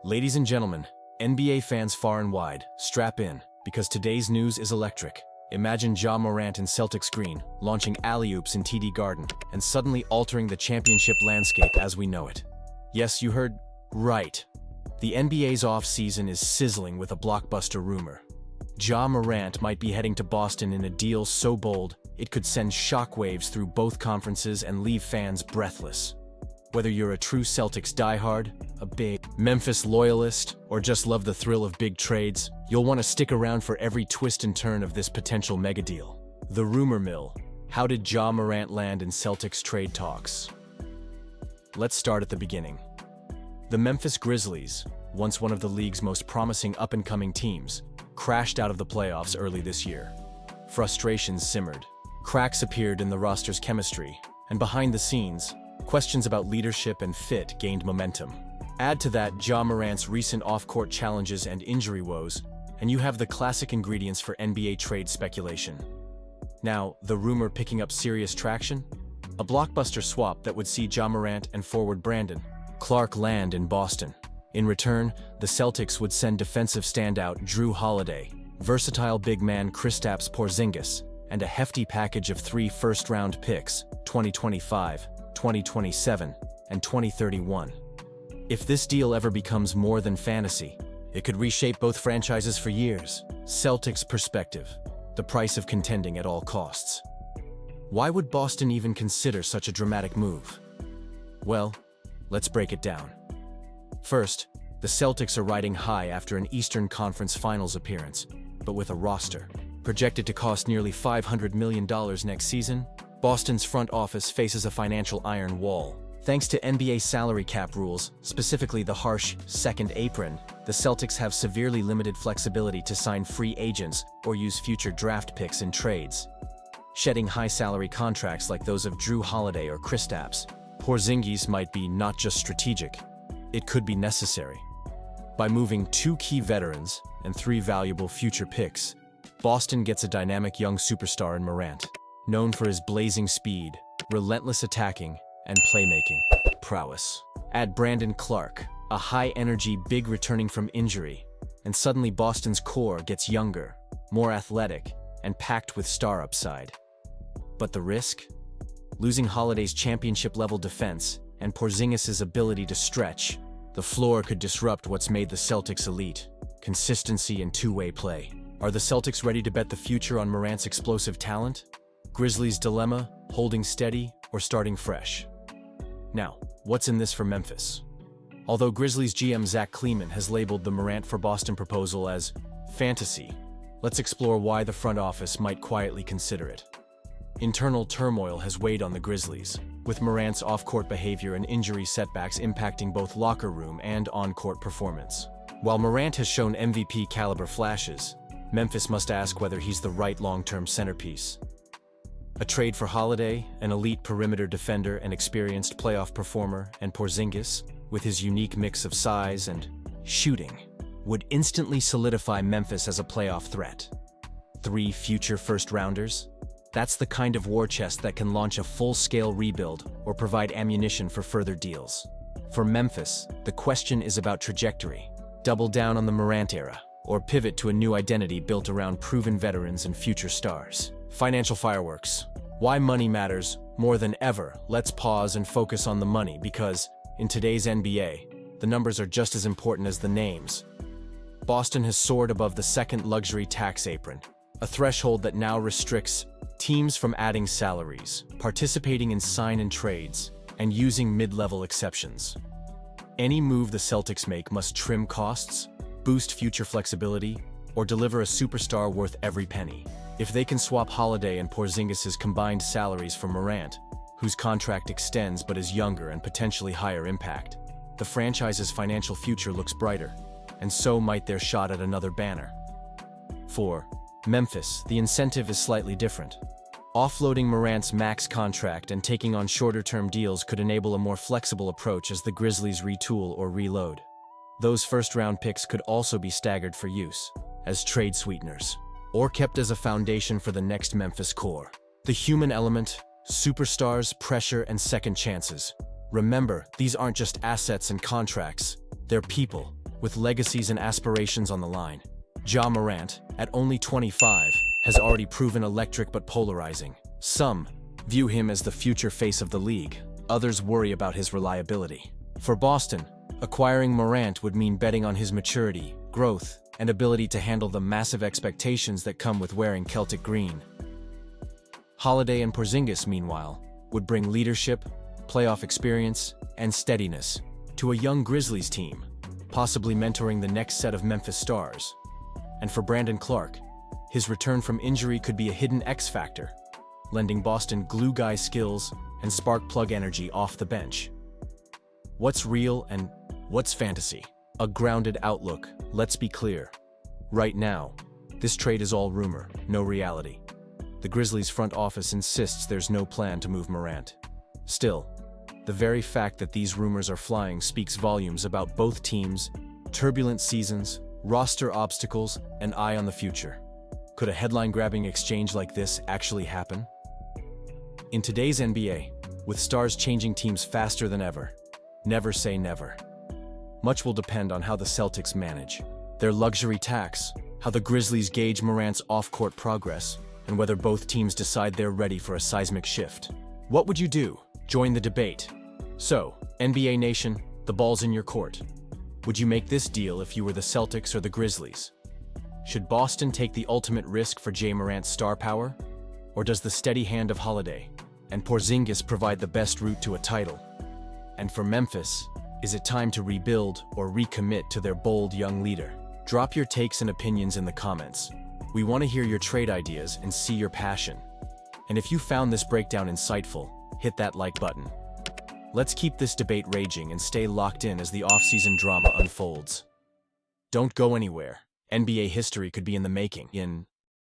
Ladies and gentlemen, NBA fans far and wide, strap in, because today's news is electric. Imagine Ja Morant in Celtics green, launching alley-oops in TD Garden, and suddenly altering the championship landscape as we know it. Yes, you heard right. The NBA's off-season is sizzling with a blockbuster rumor. Ja Morant might be heading to Boston in a deal so bold, it could send shockwaves through both conferences and leave fans breathless. Whether you're a true Celtics diehard, a big Memphis loyalist, or just love the thrill of big trades, you'll want to stick around for every twist and turn of this potential mega deal. The rumor mill. How did Ja Morant land in Celtics trade talks? Let's start at the beginning. The Memphis Grizzlies, once one of the league's most promising up-and-coming teams, crashed out of the playoffs early this year. Frustrations simmered. Cracks appeared in the roster's chemistry, and behind the scenes, questions about leadership and fit gained momentum. Add to that Ja Morant's recent off-court challenges and injury woes, and you have the classic ingredients for NBA trade speculation. Now, the rumor picking up serious traction? A blockbuster swap that would see Ja Morant and forward Brandon Clark land in Boston. In return, the Celtics would send defensive standout Jrue Holiday, versatile big man Kristaps Porzingis, and a hefty package of 3 first-round picks, 2025, 2027, and 2031. If this deal ever becomes more than fantasy, it could reshape both franchises for years. Celtics perspective, the price of contending at all costs. Why would Boston even consider such a dramatic move? Well, let's break it down. First, the Celtics are riding high after an Eastern Conference Finals appearance, but with a roster projected to cost nearly $500 million next season. Boston's front office faces a financial iron wall. Thanks to NBA salary cap rules, specifically the harsh second apron, the Celtics have severely limited flexibility to sign free agents or use future draft picks in trades. Shedding high salary contracts like those of Jrue Holiday or Kristaps Porzingis might be not just strategic, it could be necessary. By moving 2 key veterans and 3 valuable future picks, Boston gets a dynamic young superstar in Morant, known for his blazing speed, relentless attacking, and playmaking prowess. Add Brandon Clark, a high-energy big returning from injury, and suddenly Boston's core gets younger, more athletic, and packed with star upside. But the risk? Losing Holiday's championship-level defense and Porzingis' ability to stretch the floor could disrupt what's made the Celtics elite: consistency and two-way play. Are the Celtics ready to bet the future on Morant's explosive talent? Grizzlies' dilemma, holding steady or starting fresh? Now, what's in this for Memphis? Although Grizzlies GM Zach Kleiman has labeled the Morant for Boston proposal as fantasy, let's explore why the front office might quietly consider it. Internal turmoil has weighed on the Grizzlies, with Morant's off-court behavior and injury setbacks impacting both locker room and on-court performance. While Morant has shown MVP-caliber flashes, Memphis must ask whether he's the right long-term centerpiece. A trade for Holiday, an elite perimeter defender and experienced playoff performer, and Porzingis, with his unique mix of size and shooting, would instantly solidify Memphis as a playoff threat. 3 future first-rounders? That's the kind of war chest that can launch a full-scale rebuild or provide ammunition for further deals. For Memphis, the question is about trajectory. Double down on the Morant era, or pivot to a new identity built around proven veterans and future stars. Financial fireworks. Why money matters more than ever. Let's pause and focus on the money because, in today's NBA, the numbers are just as important as the names. Boston has soared above the second luxury tax apron, a threshold that now restricts teams from adding salaries, participating in sign-and trades, and using mid-level exceptions. Any move the Celtics make must trim costs, boost future flexibility, or deliver a superstar worth every penny. If they can swap Holiday and Porzingis' combined salaries for Morant, whose contract extends but is younger and potentially higher impact, the franchise's financial future looks brighter, and so might their shot at another banner. For Memphis, the incentive is slightly different. Offloading Morant's max contract and taking on shorter-term deals could enable a more flexible approach as the Grizzlies retool or reload. Those first-round picks could also be staggered for use as trade sweeteners, or kept as a foundation for the next Memphis core. The human element, superstars, pressure, and second chances. Remember, these aren't just assets and contracts, they're people, with legacies and aspirations on the line. Ja Morant, at only 25, has already proven electric but polarizing. Some view him as the future face of the league. Others worry about his reliability. For Boston, acquiring Morant would mean betting on his maturity, growth, and ability to handle the massive expectations that come with wearing Celtic green. Holiday and Porzingis, meanwhile, would bring leadership, playoff experience, and steadiness to a young Grizzlies team, possibly mentoring the next set of Memphis stars. And for Brandon Clarke, his return from injury could be a hidden X factor, lending Boston glue guy skills and spark plug energy off the bench. What's real and what's fantasy? A grounded outlook, let's be clear. Right now, this trade is all rumor, no reality. The Grizzlies' front office insists there's no plan to move Morant. Still, the very fact that these rumors are flying speaks volumes about both teams, turbulent seasons, roster obstacles, and eye on the future. Could a headline-grabbing exchange like this actually happen? In today's NBA, with stars changing teams faster than ever, never say never. Much will depend on how the Celtics manage their luxury tax, how the Grizzlies gauge Morant's off-court progress, and whether both teams decide they're ready for a seismic shift. What would you do? Join the debate. So, NBA Nation, the ball's in your court. Would you make this deal if you were the Celtics or the Grizzlies? Should Boston take the ultimate risk for Ja Morant's star power? Or does the steady hand of Holiday and Porzingis provide the best route to a title? And for Memphis, is it time to rebuild or recommit to their bold young leader? Drop your takes and opinions in the comments. We want to hear your trade ideas and see your passion. And if you found this breakdown insightful, hit that like button. Let's keep this debate raging and stay locked in as the off-season drama unfolds. Don't go anywhere. NBA history could be in the making in